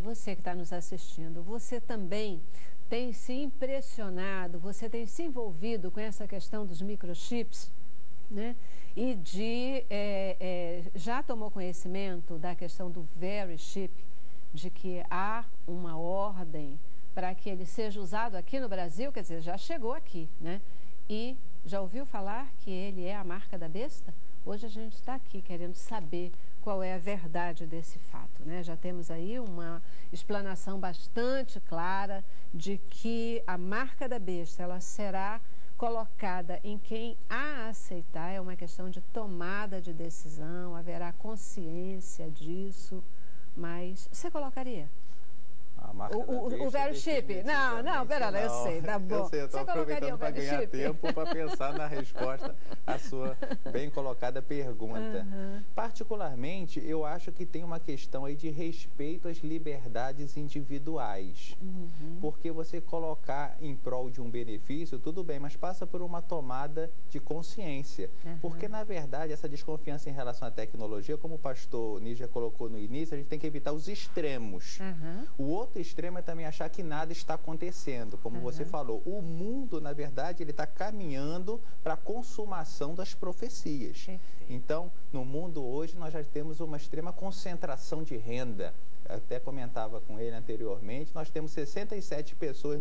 você que está nos assistindo, você também tem se impressionado, você tem se envolvido com essa questão dos microchips, né? E já tomou conhecimento da questão do Very Chip, de que há uma ordem para que ele seja usado aqui no Brasil, quer dizer, já chegou aqui, né? E já ouviu falar que ele é a marca da besta? Hoje a gente está aqui querendo saber qual é a verdade desse fato, né? Já temos aí uma explanação bastante clara de que a marca da besta, ela será colocada em quem a aceitar, é uma questão de tomada de decisão, haverá consciência disso, mas você colocaria? O Very Chip? Não, pera lá, eu sei, tá bom. Eu sei, eu estou aproveitando para ganhar tempo para pensar na resposta à sua bem colocada pergunta. Particularmente, eu acho que tem uma questão aí de respeito às liberdades individuais. Porque você colocar em prol de um benefício, tudo bem, mas passa por uma tomada de consciência. Porque, na verdade, essa desconfiança em relação à tecnologia, como o pastor Níger colocou no início, a gente tem que evitar os extremos. O outro extremo é também achar que nada está acontecendo, como você falou. O mundo, na verdade, ele está caminhando para a consumação das profecias. Então, no mundo hoje, nós já temos uma extrema concentração de renda. Eu até comentava com ele anteriormente, nós temos 67 pessoas,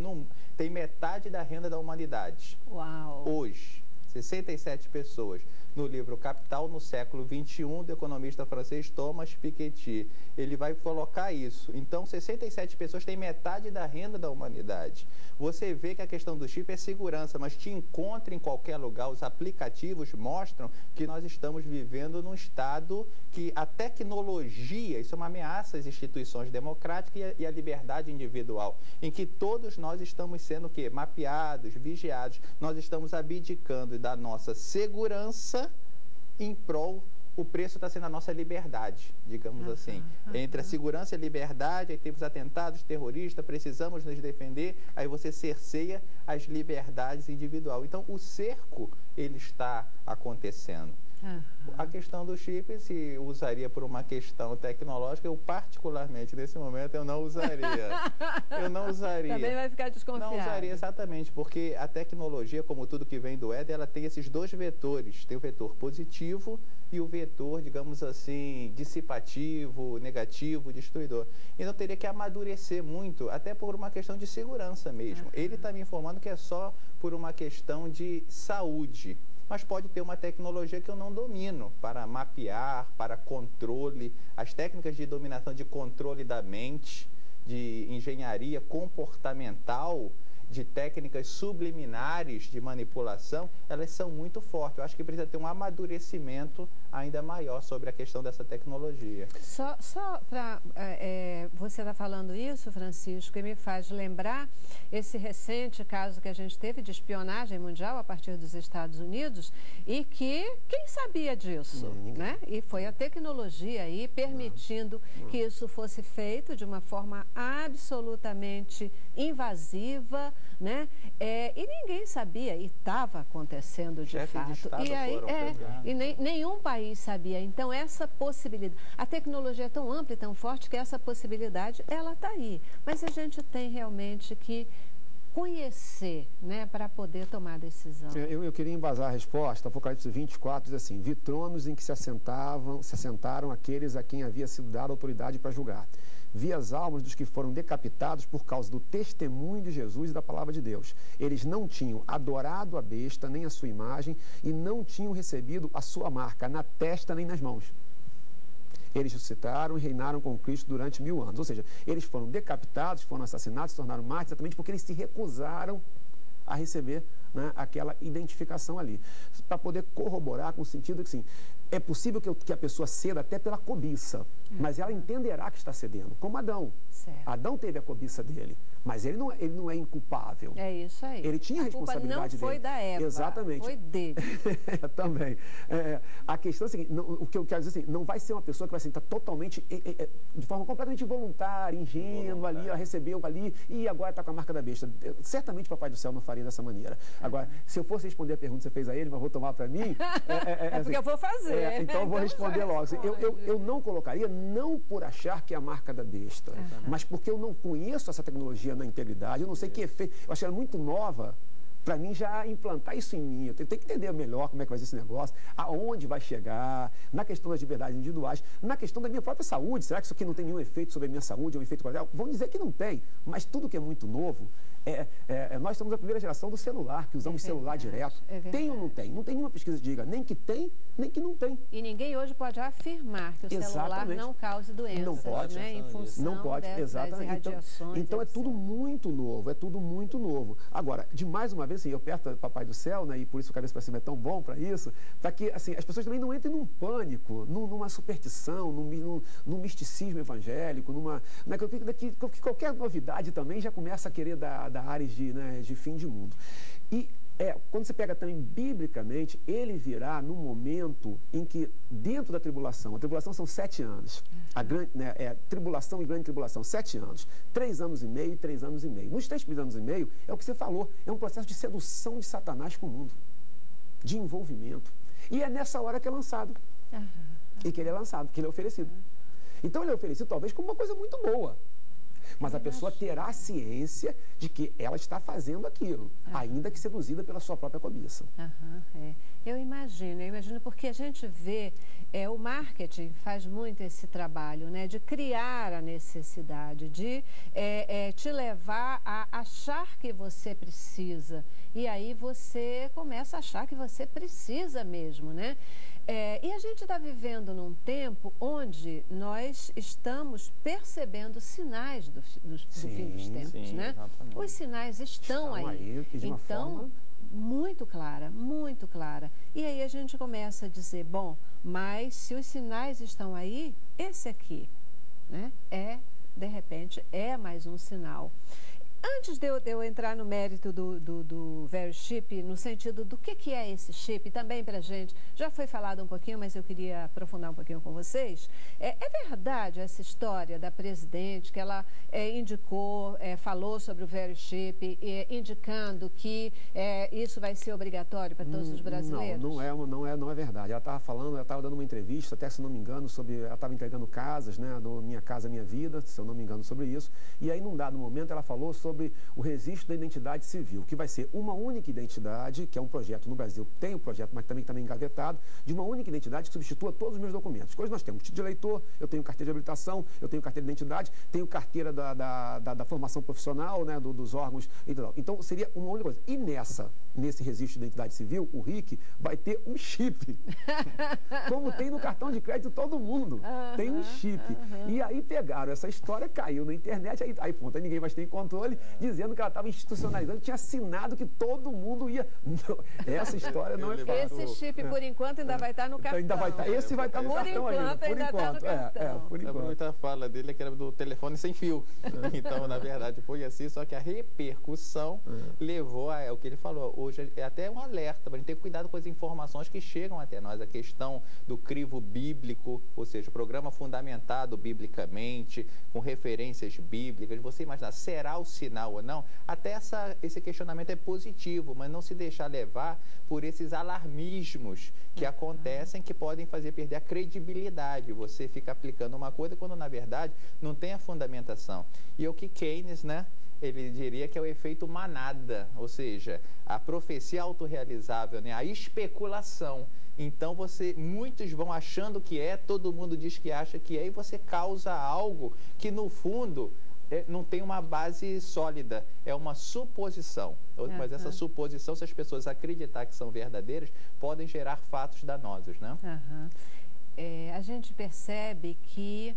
tem metade da renda da humanidade. Uau! Hoje, 67 pessoas. No livro Capital, no século XXI, do economista francês Thomas Piketty. Ele vai colocar isso. Então, 67 pessoas têm metade da renda da humanidade. Você vê que a questão do chip é segurança, mas te encontra em qualquer lugar. Os aplicativos mostram que nós estamos vivendo num estado que a tecnologia, isso é uma ameaça às instituições democráticas e à liberdade individual, em que todos nós estamos sendo o quê? Mapeados, vigiados. Nós estamos abdicando da nossa segurança em prol, o preço está sendo a nossa liberdade, digamos assim. Entre a segurança e a liberdade, aí temos atentados terroristas, precisamos nos defender, aí você cerceia as liberdades individuais. Então, o cerco, ele está acontecendo. A questão do chip se usaria por uma questão tecnológica, eu particularmente, nesse momento, eu não usaria. Eu não usaria. Também vai ficar desconfiado. Não usaria exatamente, porque a tecnologia, como tudo que vem do Éden, ela tem esses dois vetores. Tem o vetor positivo e o vetor, digamos assim, dissipativo, negativo, destruidor. Então, teria que amadurecer muito, até por uma questão de segurança mesmo. Ele está me informando que é só por uma questão de saúde. Mas pode ter uma tecnologia que eu não domino para mapear, para controle, as técnicas de dominação de controle da mente, de engenharia comportamental, de técnicas subliminares de manipulação, elas são muito fortes. Eu acho que precisa ter um amadurecimento ainda maior sobre a questão dessa tecnologia. Só para... você está falando isso, Francisco, e me faz lembrar esse recente caso que a gente teve de espionagem mundial a partir dos Estados Unidos e que quem sabia disso, né? E foi a tecnologia aí permitindo que isso fosse feito de uma forma absolutamente invasiva, né? E ninguém sabia, e estava acontecendo de fato. E aí, nenhum país sabia. Então, essa possibilidade, a tecnologia é tão ampla e tão forte que essa possibilidade, ela está aí. Mas a gente tem realmente que conhecer, né, para poder tomar a decisão. Eu queria embasar a resposta. Apocalipse 24 diz assim: vi tronos em que se assentaram aqueles a quem havia sido dada autoridade para julgar. Vi as almas dos que foram decapitados por causa do testemunho de Jesus e da palavra de Deus. Eles não tinham adorado a besta, nem a sua imagem, e não tinham recebido a sua marca na testa nem nas mãos. Eles ressuscitaram e reinaram com Cristo durante 1000 anos. Ou seja, eles foram decapitados, foram assassinados, se tornaram mártires, exatamente porque eles se recusaram a receber, né, aquela identificação ali. Para poder corroborar com o sentido que, sim, é possível que a pessoa ceda até pela cobiça, mas ela entenderá que está cedendo, como Adão. Adão teve a cobiça dele, Mas ele não é inculpável. É isso aí. Ele tinha a responsabilidade dele. Não foi da Eva. Exatamente. Foi dele. Também. A questão é a seguinte, o que eu quero dizer assim, não vai ser uma pessoa que vai estar totalmente, de forma completamente voluntária, ingênua ali, ela recebeu ali e agora está com a marca da besta. Certamente o Papai do Céu não faria dessa maneira. Agora, se eu fosse responder a pergunta que você fez a ele, mas vou tomar para mim... porque eu vou fazer. Então eu vou responder logo. Eu não colocaria, não por achar que é a marca da besta, mas porque eu não conheço essa tecnologia na integridade, eu não sei que efeito, eu achei ela muito nova para mim já implantar isso em mim. Eu tenho que entender melhor como é que vai ser esse negócio, aonde vai chegar, na questão das liberdades individuais, na questão da minha própria saúde. Será que isso aqui não tem nenhum efeito sobre a minha saúde, um efeito colateral? Vamos dizer que não tem, mas tudo que é muito novo, nós somos a primeira geração do celular, que usamos celular direto. Tem ou não tem? Não tem nenhuma pesquisa que diga nem que tem, nem que não tem. E ninguém hoje pode afirmar que o celular não cause doenças, não pode, né? Em função das irradiações. Então é tudo muito novo, é tudo muito novo. Agora, de mais uma vez, assim, eu perto do Papai do Céu, né, e por isso o Cabeça para Cima é tão bom para isso, para que assim, as pessoas também não entrem num pânico, numa superstição, num misticismo evangélico, que qualquer novidade também já começa a querer dar áreas de fim de mundo. E quando você pega também biblicamente, ele virá num momento em que, dentro da tribulação, a tribulação são 7 anos, tribulação e grande tribulação, 7 anos, 3 anos e meio e 3 anos e meio. Nos 3 anos e meio, é o que você falou, é um processo de sedução de Satanás com o mundo, de envolvimento. E é nessa hora que é lançado, e que ele é lançado, que ele é oferecido. Então ele é oferecido talvez como uma coisa muito boa. Mas a pessoa terá a ciência de que ela está fazendo aquilo, ainda que seduzida pela sua própria cobiça. Eu imagino porque a gente vê, o marketing faz muito esse trabalho, né, de criar a necessidade, de te levar a achar que você precisa. E aí você começa a achar que você precisa mesmo, né? E a gente está vivendo num tempo onde nós estamos percebendo sinais do fim dos tempos, né? Exatamente. Os sinais estão aí. Então, muito clara, muito clara. E aí a gente começa a dizer, bom, mas se os sinais estão aí, esse aqui, né, de repente, é mais um sinal. Antes de eu entrar no mérito do VeriShip, no sentido do que é esse chip, também para a gente, já foi falado um pouquinho, mas eu queria aprofundar um pouquinho com vocês. É verdade essa história da presidente, que ela indicou, falou sobre o VeriShip, indicando que isso vai ser obrigatório para todos os brasileiros? Não é verdade. Ela estava dando uma entrevista, até se não me engano, ela estava entregando casas, né, do Minha Casa Minha Vida, se eu não me engano, sobre isso. E aí, num dado momento, ela falou sobre o registro da identidade civil, que vai ser uma única identidade, que é um projeto no Brasil, tem um projeto, mas também está engavetado, de uma única identidade que substitua todos os meus documentos. Hoje nós temos título de eleitor, eu tenho carteira de habilitação, eu tenho carteira de identidade, tenho carteira da formação profissional, né, dos órgãos, então seria uma única coisa. E nesse registro de identidade civil, o RIC vai ter um chip, como tem no cartão de crédito de todo mundo, tem um chip. E aí pegaram essa história, caiu na internet, aí pronto, aí ninguém mais tem controle, dizendo que ela estava institucionalizando, tinha assinado que todo mundo ia... Não, essa história não é fácil. Esse chip, por enquanto, ainda vai estar no cartão. Ainda vai estar. Esse vai estar no cartão ainda. Por enquanto. Por enquanto. Muita fala dele é que era do telefone sem fio. Então, na verdade, foi assim, só que a repercussão levou ao que ele falou. Hoje é até um alerta, para a gente ter cuidado com as informações que chegam até nós. A questão do crivo bíblico, ou seja, o programa fundamentado biblicamente, com referências bíblicas. Você imagina, será o sinal ou não? Até esse questionamento é positivo, mas não se deixar levar por esses alarmismos que acontecem, que podem fazer perder a credibilidade. Você fica aplicando uma coisa quando, na verdade, não tem a fundamentação. E o que Keynes, né? Ele diria que é o efeito manada, ou seja, a profecia autorrealizável, né? A especulação. Então, muitos vão achando que todo mundo diz que acha que e você causa algo que, no fundo, não tem uma base sólida, é uma suposição. Mas essa suposição, se as pessoas acreditar que são verdadeiras, podem gerar fatos danosos, né? A gente percebe que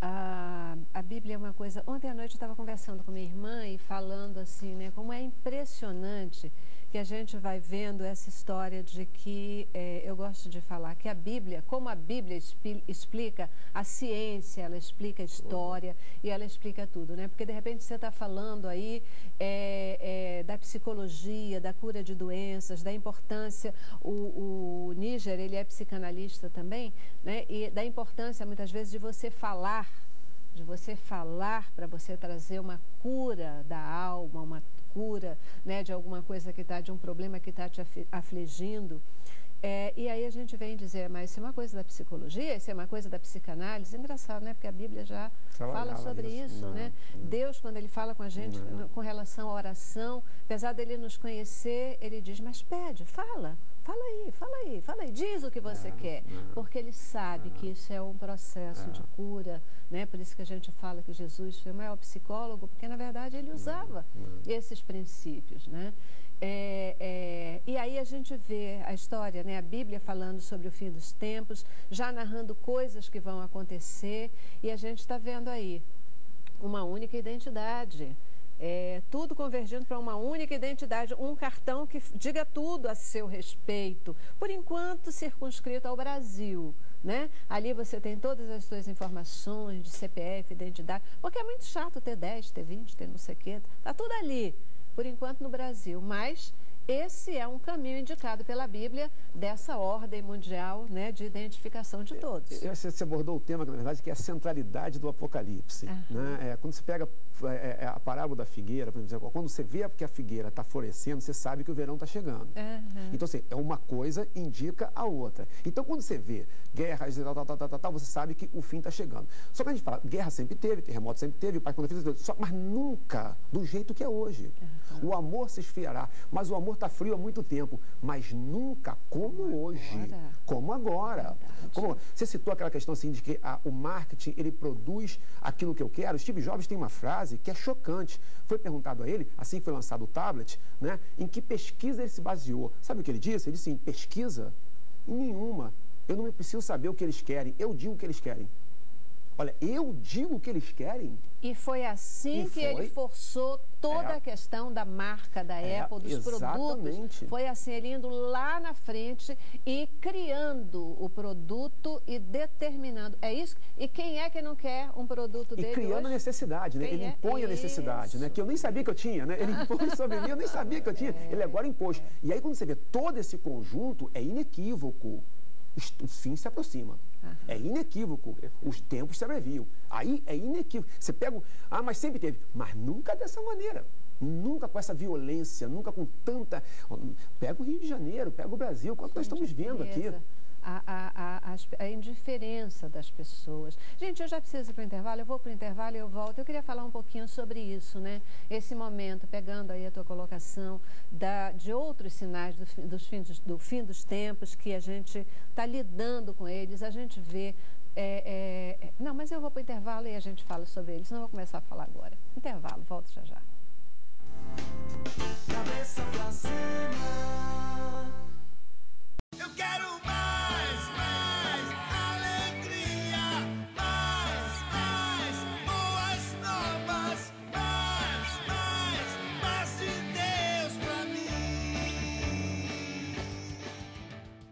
A Bíblia é uma coisa... Ontem à noite eu estava conversando com minha irmã e falando assim, né, como é impressionante que a gente vai vendo essa história de que, eu gosto de falar, que a Bíblia, como a Bíblia explica a ciência, ela explica a história e ela explica tudo, né? Porque de repente você está falando aí da psicologia, da cura de doenças, da importância, o Níger, ele é psicanalista também, né? E da importância muitas vezes de você falar para você trazer uma cura da alma, uma cura, né, de alguma coisa que está, de um problema que está te afligindo. E aí a gente vem dizer, mas isso é uma coisa da psicologia, isso é uma coisa da psicanálise. Engraçado, né? Porque a Bíblia já fala sobre isso, né? Deus, quando ele fala com a gente com relação à oração, apesar dele nos conhecer, ele diz, mas pede, fala aí, diz o que você quer. Porque ele sabe que isso é um processo de cura, né? Por isso que a gente fala que Jesus foi o maior psicólogo, porque na verdade ele usava esses princípios, né? E aí a gente vê a história, né? A Bíblia falando sobre o fim dos tempos, já narrando coisas que vão acontecer, e a gente está vendo aí uma única identidade. Tudo convergindo para uma única identidade, um cartão que diga tudo a seu respeito, por enquanto circunscrito ao Brasil, né? Ali você tem todas as suas informações de CPF, identidade, porque é muito chato ter 10, ter 20, ter não sei o quê, tá tudo ali, por enquanto no Brasil, mas esse é um caminho indicado pela Bíblia dessa ordem mundial, né, de identificação de todos. Você abordou o tema, na verdade, que é a centralidade do Apocalipse. Né? Quando você pega a parábola da figueira, por exemplo, quando você vê que a figueira está florescendo, você sabe que o verão está chegando. Então, assim, uma coisa indica a outra. Então, quando você vê guerras, você sabe que o fim está chegando. Só que a gente fala, guerra sempre teve, terremoto sempre teve, mas nunca do jeito que é hoje. O amor se esfriará, mas o amor está frio há muito tempo, mas nunca como hoje, como agora. Você citou aquela questão assim de que o marketing, ele produz aquilo que eu quero. Steve Jobs tem uma frase que é chocante. Foi perguntado a ele, assim que foi lançado o tablet, né, em que pesquisa ele se baseou. Sabe o que ele disse? Ele disse assim, pesquisa? Em nenhuma. Eu não preciso saber o que eles querem, eu digo o que eles querem. Olha, eu digo o que eles querem. E foi assim que ele forçou toda a questão da marca da Apple, dos produtos. Foi assim, ele indo lá na frente e criando o produto e determinando. É isso? E quem é que não quer um produto dele hoje? E criando a necessidade, né? Ele impõe a necessidade, né? Que eu nem sabia que eu tinha, né? Ele impõe sobre mim, eu nem sabia que eu tinha. Ele agora impôs. E aí, quando você vê todo esse conjunto, é inequívoco. O fim se aproxima. É inequívoco. Os tempos se abreviam. Aí é inequívoco. Você pega... mas sempre teve. Mas nunca dessa maneira. Nunca com essa violência, nunca com tanta... Pega o Rio de Janeiro, pega o Brasil, quanto nós estamos vendo aqui. A indiferença das pessoas. Gente, eu já preciso ir para o intervalo, eu vou para o intervalo e eu volto. Eu queria falar um pouquinho sobre isso, né? Esse momento, pegando aí a tua colocação, de outros sinais do fim dos tempos, que a gente está lidando com eles, a gente vê... Não, mas eu vou para o intervalo e a gente fala sobre eles, senão eu vou começar a falar agora. Intervalo, volto já já. Cabeça pra cima.